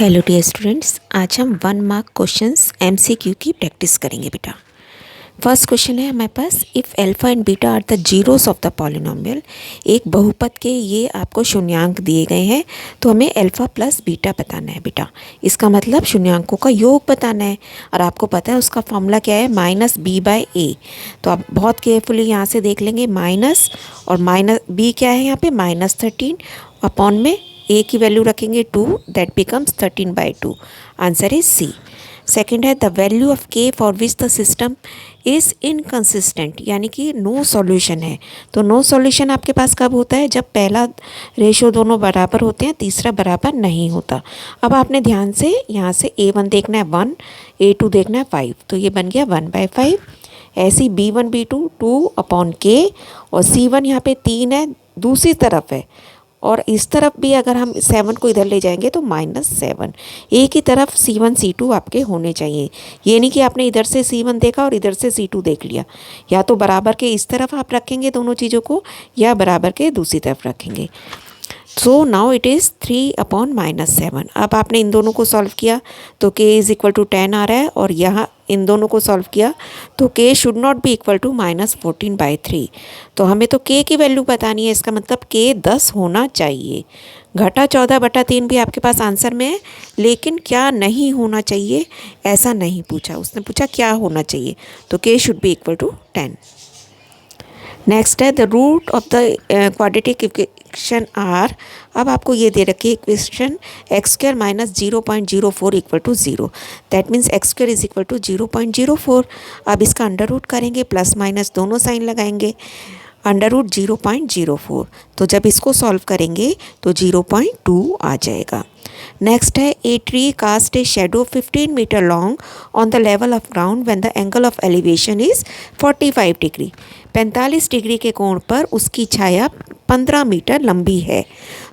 Hello dear students, आज हम 1 mark questions MCQ की प्रैक्टिस करेंगे बेटा। फर्स्ट क्वेश्चन है हमारे पास, if alpha and beta are the zeros of the polynomial. एक बहुपद के ये आपको शून्यांक दिए गए हैं, तो हमें अल्फा प्लस बीटा बताना है बेटा। इसका मतलब शून्यांकों का योग बताना है, और आपको पता है उसका फॉर्मूला क्या है, माइनस बी बाय ए। तो आप बहुत केयरफुली यहाँ से देख लेंगे, माइनस और माइनस बी क्या है यहाँ पे, -13 अपॉन में ए की वैल्यू रखेंगे 2, that becomes 13/2। Answer is C. Second है, the value of K for which the system is inconsistent, यानी कि नो सॉल्यूशन है। तो नो सॉल्यूशन आपके पास कब होता है, जब पहला रेशो दोनों बराबर होते हैं, तीसरा बराबर नहीं होता। अब आपने ध्यान से यहाँ से A1 देखना है 1, A2 देखना है 5, तो ये बन गया 1/5। ऐसी B1 B2 2 अपॉन के, और C1 यहाँ पे 3 है, दूसरी तरफ है, और इस तरफ भी अगर हम 7 को इधर ले जाएंगे तो -7। एक ही तरफ C1 C2 आपके होने चाहिए। ये नहीं कि आपने इधर से C1 देखा और इधर से C2 देख लिया। या तो बराबर के इस तरफ आप रखेंगे दोनों चीज़ों को, या बराबर के दूसरी तरफ रखेंगे। So now it is 3 upon -7। अब आपने इन दोनों को सॉल्व किया तो k इज़ इक्वल टू 10 आ रहा है, और यहाँ इन दोनों को सॉल्व किया तो k should not be equal to -14/3। तो हमें तो k की वैल्यू बतानी है, इसका मतलब k 10 होना चाहिए। घटा 14/3 भी आपके पास आंसर में है, लेकिन क्या नहीं होना चाहिए ऐसा नहीं पूछा, उसने पूछा क्या होना चाहिए, तो k should be equal to 10। Next है, the root of the quadratic equation are. अब आपको ये दे रखी है equation x² - 0.04 equal to 0, that means x² is equal to 0.04। अब इसका अंडर रूट करेंगे, प्लस माइनस दोनों साइन लगाएंगे, अंडर रूट 0.04। तो जब इसको सॉल्व करेंगे तो 0.2 आ जाएगा। नेक्स्ट है, a tree cast a shadow 15 metre long on the level of ground when the angle of elevation is 45 degree. 45 degree के कोण पर उसकी छाया 15 मीटर लंबी है।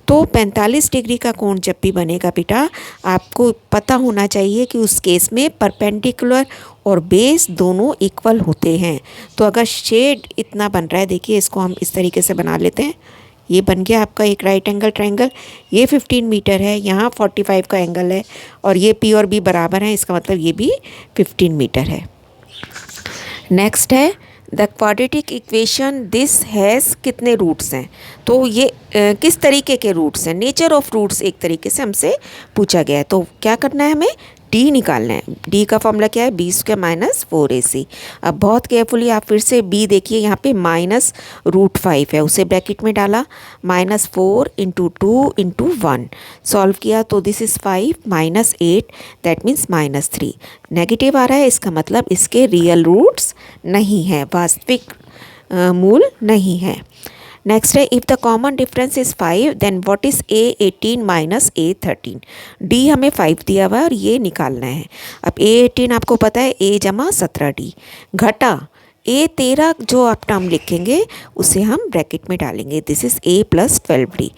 तो 45 डिग्री का कोण जब भी बनेगा बेटा, आपको पता होना चाहिए कि उस केस में परपेंडिकुलर और बेस दोनों इक्वल होते हैं। तो अगर शेड इतना बन रहा है, देखिए इसको हम इस तरीके से बना लेते हैं, ये बन गया आपका एक राइट एंगल ट्रायंगल। ये 15 मीटर है, यहाँ 45 का एंगल है, और ये P और B बराबर है, इसका मतलब ये भी 15 मीटर है। नेक्स्ट है, the quadratic equation this has कितने रूट्स हैं। तो ये किस तरीके के रूट्स हैं, नेचर ऑफ रूट्स एक तरीके से हमसे पूछा गया है। तो क्या करना है, हमें डी निकालना है। डी का फॉर्मूला क्या है, B² - 4AC। अब बहुत केयरफुली आप फिर से बी देखिए, यहाँ पे -√5 है, उसे ब्रैकेट में डाला, -4 × 2 × 1 सॉल्व किया, तो this is 5 - 8, that means -3। Negative आ रहा है, इसका मतलब इसके रियल रूट्स नहीं है, वास्तविक मूल नहीं है। नेक्स्ट है, if the common difference is 5 then what is A18 - A13। D हमें 5 दिया हुआ है और ये निकालना है। अब A18 आपको पता है, A = 17D घटा A13 जो आप टर्म लिखेंगे उसे हम ब्रैकेट में डालेंगे, दिस इज़ A + 12D।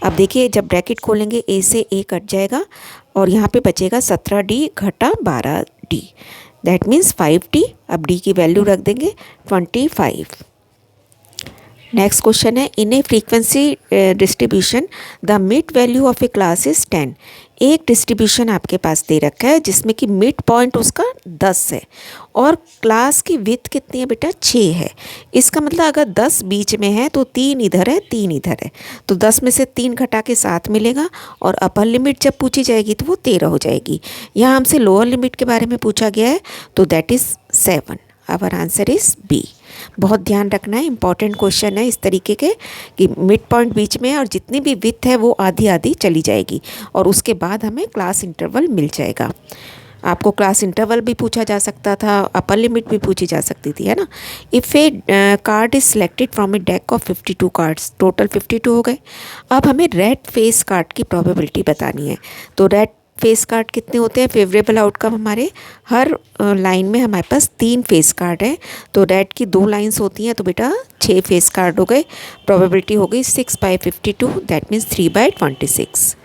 अब देखिए जब ब्रैकेट खोलेंगे A से A कट जाएगा, और यहाँ पे बचेगा 17D घटा 12D, दैट मीन्स 5D। अब D की वैल्यू रख देंगे 25। नेक्स्ट क्वेश्चन है, in a frequency distribution the mid value of a class is 10। एक डिस्ट्रीब्यूशन आपके पास दे रखा है जिसमें कि मिड पॉइंट उसका 10 है, और क्लास की विड्थ कितनी है बेटा, 6 है। इसका मतलब अगर 10 बीच में है तो 3 इधर है, 3 इधर है, तो 10 में से 3 घटा के 7 मिलेगा, और अपर लिमिट जब पूछी जाएगी तो वो 13 हो जाएगी। यहाँ हमसे लोअर लिमिट के बारे में पूछा गया है, तो that is 7। Our answer is B. बहुत ध्यान रखना है, इंपॉर्टेंट क्वेश्चन है इस तरीके के कि मिड पॉइंट बीच में है, और जितनी भी विड्थ है वो आधी आधी चली जाएगी, और उसके बाद हमें क्लास इंटरवल मिल जाएगा। आपको क्लास इंटरवल भी पूछा जा सकता था, अपर लिमिट भी पूछी जा सकती थी, है ना। If A card is selected from A deck of 52 cards, total 52 हो गए। अब हमें रेड फेस कार्ड की प्रोबेबिलिटी बतानी है। तो रेड फेस कार्ड कितने होते हैं, फेवरेबल आउटकम हमारे हर लाइन में हमारे पास 3 फेस कार्ड है, तो रेड की 2 लाइंस होती हैं, तो बेटा 6 फेस कार्ड हो गए। प्रोबेबिलिटी हो गई 6/52, दैट मीन्स 3/26।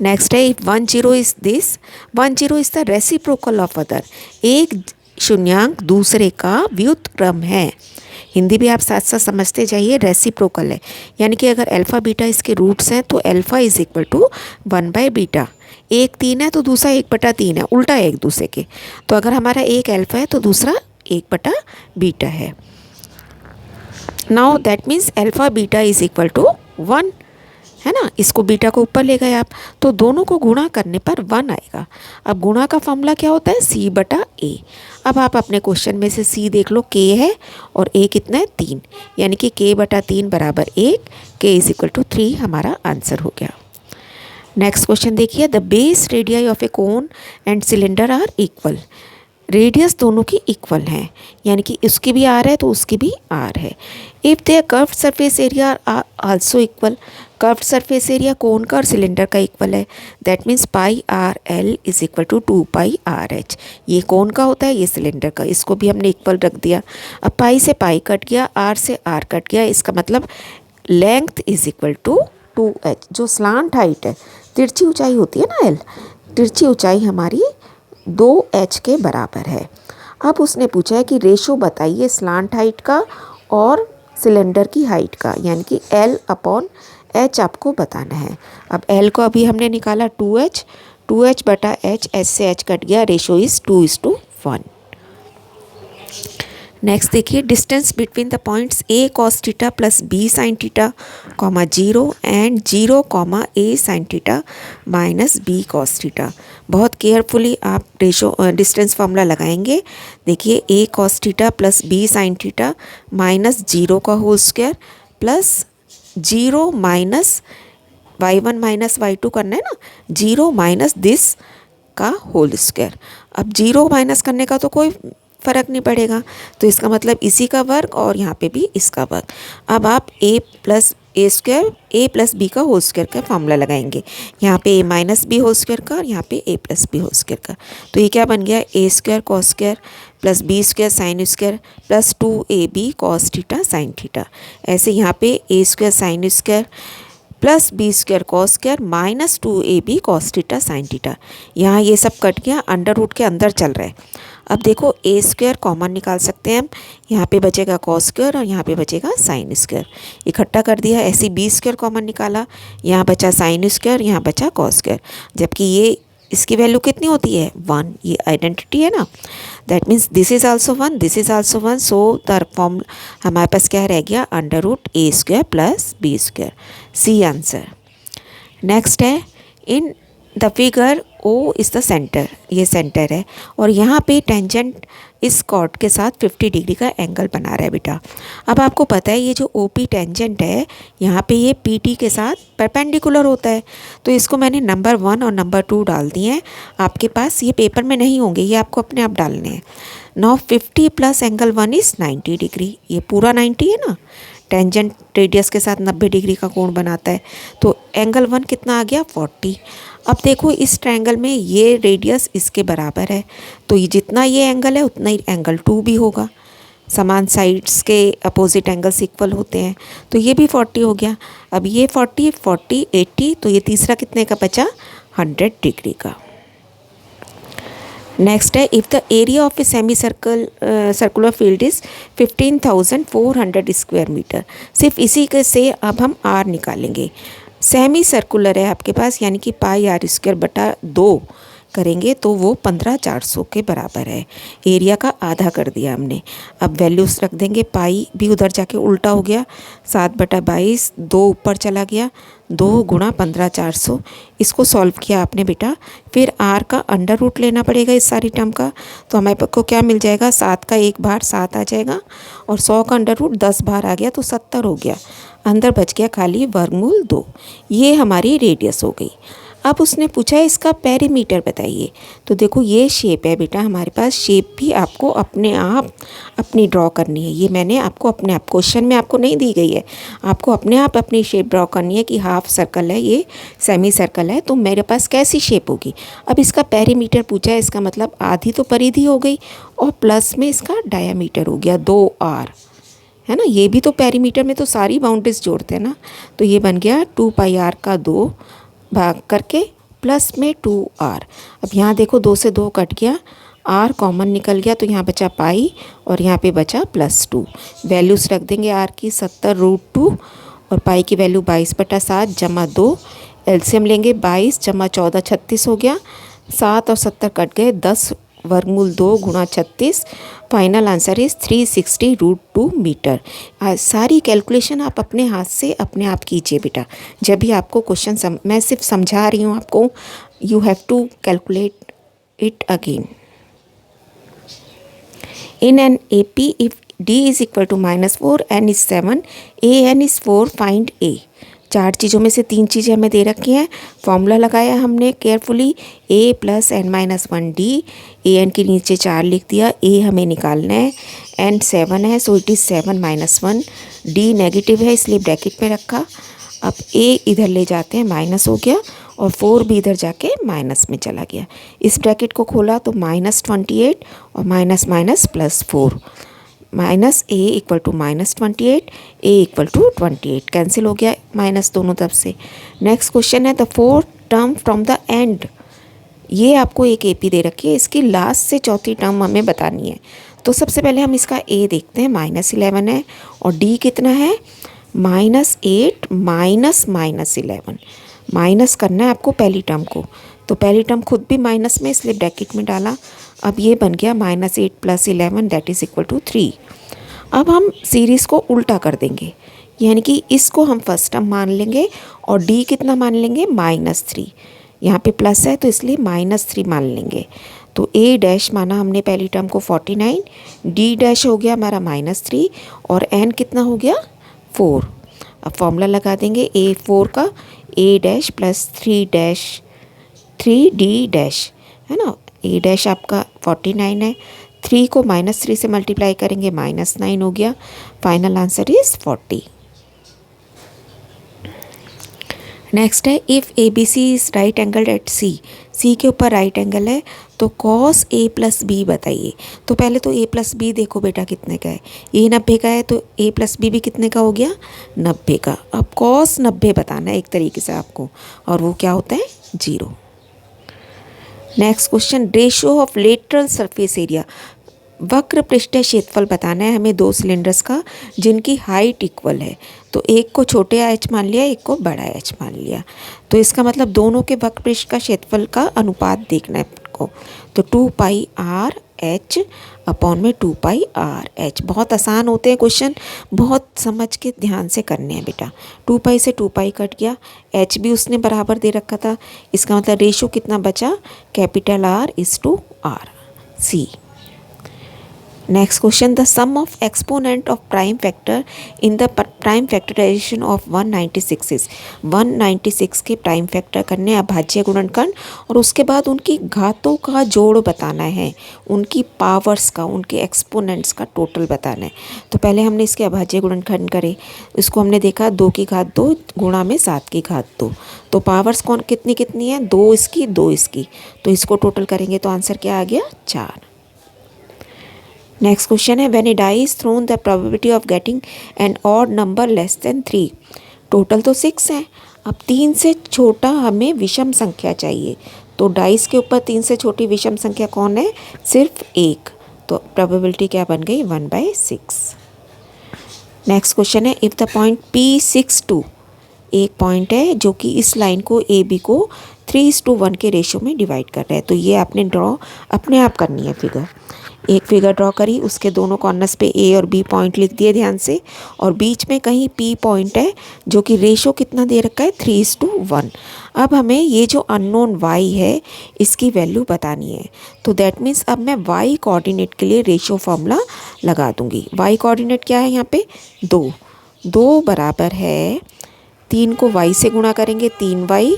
नेक्स्ट है, if 10 is this, 10 is the reciprocal of other. एक शून्यांक दूसरे का व्युत्क्रम है। हिंदी भी आप साथ साथ समझते जाइए, रेसिप्रोकल है, यानी कि अगर अल्फ़ा बीटा इसके रूट्स हैं तो अल्फ़ा इज इक्वल टू 1/बीटा। एक 3 है तो दूसरा 1/3 है, उल्टा है एक दूसरे के। तो अगर हमारा एक अल्फ़ा है तो दूसरा 1/बीटा है। Now that means alpha beta is equal to 1, है ना। इसको बीटा को ऊपर ले गए आप, तो दोनों को गुणा करने पर 1 आएगा। अब गुणा का फॉर्मूला क्या होता है, C/A। अब आप अपने क्वेश्चन में से C देख लो, K है और A कितना है, 3, यानी कि K/3 बराबर 1, K इज इक्वल टू 3 हमारा आंसर हो गया। नेक्स्ट क्वेश्चन देखिए, the base radii of a cone and cylinder are equal. Radius दोनों की इक्वल हैं, यानी कि उसकी भी आर है तो उसकी भी आर है। If there curved surface area are also equal, curved surface area cone का और सिलेंडर का इक्वल है, that means πRL is equal to 2πRH। ये कोन का होता है, ये सिलेंडर का, इसको भी हमने इक्वल रख दिया। अब पाई से पाई कट गया, आर से आर कट गया, इसका मतलब length is equal to 2h। जो स्लांट हाइट है, तिरछी ऊंचाई होती है ना L, तिरछी ऊंचाई हमारी 2h के बराबर है। अब उसने पूछा है कि रेशो बताइए स्लांट हाइट का और सिलेंडर की हाइट का, यानी कि L/H आपको बताना है। अब L को अभी हमने निकाला 2h, 2h/h, h से h कट गया, रेशो इज़ 2:1। नेक्स्ट देखिए, distance between the points A cos theta plus B sin theta, 0 and 0, A sin theta minus B cos theta. बहुत केयरफुली आप डिस्टेंस फार्मूला लगाएंगे। देखिए, A cos theta plus B sin theta minus 0 का whole square plus 0 minus y1 minus y2 करना है ना, 0 माइनस this का होल स्क्वायर। अब 0 माइनस करने का तो कोई फ़र्क नहीं पड़ेगा, तो इसका मतलब इसी का वर्ग और यहाँ पे भी इसका वर्ग। अब आप a प्लस b का होल स्क्वायर का फॉर्मूला लगाएंगे, यहाँ पे a minus B whole square का और यहाँ पे a plus B whole square का। तो ये क्या बन गया, a² cos square plus b² sine square plus 2ab cos theta sine theta. ऐसे यहाँ पे a² sine square plus b² cos square minus 2ab cos theta sine theta. यहाँ ये सब कट गया, अंडर रूट के अंदर चल रहा है। अब देखो, a² कॉमन निकाल सकते हैं हम, यहाँ पे बचेगा cos स्क्वायर और यहाँ पे बचेगा साइन स्क्वायर, इकट्ठा कर दिया। ऐसे b² कॉमन निकाला, यहाँ बचा साइन स्क्वायर, यहाँ बचा cos स्क्वायर, जबकि ये इसकी वैल्यू कितनी होती है, 1, ये आइडेंटिटी है ना। That means this is also 1, this is also 1, so the form हमारे पास क्या रह गया, √a² प्लस b²। सी आंसर। नेक्स्ट है, in the figure O is the centre, ये सेंटर है और यहाँ पे टेंजेंट इस कॉर्ड के साथ 50 डिग्री का एंगल बना रहा है बेटा। अब आपको पता है ये जो OP टेंजेंट है, यहाँ पे ये PT के साथ परपेंडिकुलर होता है, तो इसको मैंने नंबर 1 और नंबर 2 डाल दिए हैं। आपके पास ये पेपर में नहीं होंगे, ये आपको अपने आप डालने हैं। Now 50 plus angle 1 is 90 degree, ये पूरा 90 है ना, टेंजेंट रेडियस के साथ 90 डिग्री का कोण बनाता है, तो एंगल 1 कितना आ गया, 40। अब देखो, इस ट्रायंगल में ये रेडियस इसके बराबर है, तो ये जितना ये एंगल है उतना ही एंगल 2 भी होगा। समान साइड्स के अपोजिट एंगल्स इक्वल होते हैं, तो ये भी 40 हो गया। अब ये 40, 40, 80, तो ये तीसरा कितने का बचा, 100 डिग्री का। नेक्स्ट है, if the area of a semi circular field is 15,400 square metre. सिर्फ इसी के से अब हम R निकालेंगे। सेमी सर्कुलर है आपके पास, यानी कि πr²/2 करेंगे तो वो 15,400 के बराबर है। एरिया का आधा कर दिया हमने। अब वैल्यूज़ रख देंगे, पाई भी उधर जाके उल्टा हो गया, 7/22, 2 ऊपर चला गया, 2 × 15,400। इसको सॉल्व किया आपने बेटा, फिर R का अंडर रूट लेना पड़ेगा इस सारी टर्म का, तो हमारे को क्या मिल जाएगा, 7 का 1 बार 7 आ जाएगा और 100 का अंडर रूट 10 बार आ गया तो 70 हो गया। अंदर बच गया खाली वर्गमूल 2। ये हमारी रेडियस हो गई। अब उसने पूछा है इसका पेरीमीटर बताइए, तो देखो ये शेप है बेटा हमारे पास, शेप भी आपको अपने आप अपनी ड्रॉ करनी है। ये मैंने आपको अपने आप, क्वेश्चन में आपको नहीं दी गई है, आपको अपने आप अपनी शेप ड्रॉ करनी है कि हाफ सर्कल है, ये सेमी सर्कल है, तो मेरे पास कैसी शेप होगी। अब इसका पेरीमीटर पूछा है, इसका मतलब आधी तो परिधि हो गई और प्लस में इसका डायामीटर हो गया 2r, है ना। ये भी तो पेरीमीटर में तो सारी बाउंड्रीज जोड़ते हैं ना, तो ये बन गया 2πr का 2 भाग करके प्लस में 2r। अब यहाँ देखो 2 से 2 कट गया, आर कॉमन निकल गया तो यहाँ बचा पाई और यहाँ पे बचा +2। वैल्यूज़ रख देंगे आर की 70√2 और पाई की वैल्यू 22/7 जमा 2। एलसीएम लेंगे 22 जमा 14 36 हो गया। 7 और 70 कट गए, 10 वर्गमूल 2 गुणा 36। Final answer is 360√2 metre. सारी कैलकुलेशन आप अपने हाथ से अपने आप कीजिए बेटा। जब भी आपको क्वेश्चन मैं सिर्फ समझा रही हूँ आपको, you have to calculate it again. In an AP, if D is equal to -4, N is 7, A N is 4, find A। 4 चीज़ों में से 3 चीज़ें हमें दे रखी हैं। फॉर्मूला लगाया हमने carefully, A + n-1 D। A n के नीचे 4 लिख दिया। A हमें निकालना है, N 7 है so it is 7 - 1। D negative है इसलिए ब्रैकेट में रखा। अब A इधर ले जाते हैं, माइनस हो गया और 4 भी इधर जाके माइनस में चला गया। इस ब्रैकेट को खोला तो -28 और minus minus +4। -a = -28, a = 28 cancel हो गया माइनस दोनों तरफ से। नेक्स्ट क्वेश्चन है the fourth term from the end. ये आपको एक AP दे रखी है, इसकी लास्ट से चौथी टर्म हमें बतानी है। तो सबसे पहले हम इसका A देखते हैं, -11 है और D कितना है, -8 -11। माइनस करना है आपको पहली टर्म को, तो पहली टर्म खुद भी माइनस में इसलिए ब्रैकेट में डाला। अब ये बन गया -8 + 11 दैट इज़ इक्वल टू 3। अब हम सीरीज़ को उल्टा कर देंगे, यानी कि इसको हम फर्स्ट टर्म मान लेंगे और D कितना मान लेंगे, -3। यहाँ पे प्लस है तो इसलिए -3 मान लेंगे। तो A डैश माना हमने पहली टर्म को 49, D डैश हो गया हमारा -3 और N कितना हो गया 4। अब फॉर्मूला लगा देंगे A4 का, A डैश + 3D डैश है ना। A डैश आपका 49 है, 3 को -3 से मल्टीप्लाई करेंगे -9 हो गया। Final answer is 40। नेक्स्ट है if ABC is right angle at C के ऊपर राइट एंगल है तो cos A + B बताइए। तो पहले तो A + B देखो बेटा कितने का है, A 90 का है तो A + B भी कितने का हो गया, 90 का। अब cos 90 बताना है एक तरीके से आपको, और वो क्या होता है 0। Next question ratio of lateral surface area. वक्र पृष्ठीय क्षेत्रफल बताना है हमें 2 सिलेंडर्स का जिनकी हाइट इक्वल है। तो एक को छोटे h मान लिया, एक को बड़ा h मान लिया। तो इसका मतलब दोनों के वक्र पृष्ठ का क्षेत्रफल का अनुपात देखना है आपको। तो 2πr/h अपॉन में 2πr/h। बहुत आसान होते हैं क्वेश्चन, बहुत समझ के ध्यान से करने हैं बेटा। 2π से 2π कट गया, h भी उसने बराबर दे रखा था। इसका मतलब रेशो कितना बचा, R is to R। C। Next question the sum of exponent of prime factor in the prime factorisation of 196 is. 196 के प्राइम फैक्टर करने अभाज्य गुणनखंड और उसके बाद उनकी घातों का जोड़ बताना है, उनकी पावर्स का, उनके एक्सपोनेंट्स का टोटल बताना है। तो पहले हमने इसके अभाज्य गुणनखंड करे, इसको हमने देखा 2 की घात 2 गुणा में 7 की घात 2। तो पावर्स कौन कितनी कितनी है, 2 इसकी 2 इसकी, तो इसको टोटल करेंगे तो आंसर क्या आ गया 4। नेक्स्ट क्वेश्चन है when a die is thrown the probability of getting an odd number less than 3। Total तो 6 है, अब 3 से छोटा हमें विषम संख्या चाहिए। तो डाइस के ऊपर 3 से छोटी विषम संख्या कौन है, सिर्फ 1। तो प्रोबेबिलिटी क्या बन गई 1/6। नेक्स्ट क्वेश्चन है इफ़ द पॉइंट P62, एक पॉइंट है जो कि इस लाइन को AB को 3:1 के रेशियो में डिवाइड कर रहा है। तो ये आपने ड्रॉ अपने आप करनी है फिगर। एक फिगर ड्रॉ करी, उसके दोनों कॉर्नर्स पे A और B पॉइंट लिख दिए ध्यान से, और बीच में कहीं P पॉइंट है जो कि रेशो कितना दे रखा है 3:1। अब हमें ये जो अननोन Y है इसकी वैल्यू बतानी है। तो दैट मीन्स अब मैं Y कोऑर्डिनेट के लिए रेशो फॉर्मूला लगा दूंगी। Y कोऑर्डिनेट क्या है यहाँ पे 2, 2 बराबर है 3 को Y से गुणा करेंगे 3Y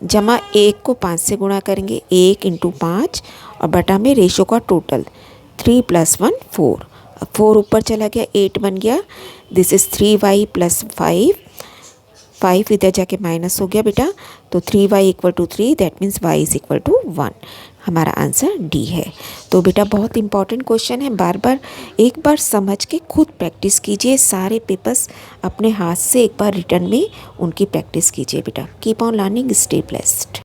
जमा 1 को 5 से गुणा करेंगे 1 × 5 और बटा में रेशो का टोटल 3 + 1 4। अब 4 ऊपर चला गया 8 बन गया। दिस इज़ 3y + 5, 5 इधर जाके माइनस हो गया बेटा। तो 3y = 3 दैट मीन्स y = 1। हमारा आंसर डी है। तो बेटा बहुत इंपॉर्टेंट क्वेश्चन है, बार बार एक बार समझ के खुद प्रैक्टिस कीजिए। सारे पेपर्स अपने हाथ से एक बार रिटर्न में उनकी प्रैक्टिस कीजिए बेटा। Keep on learning, stay blessed.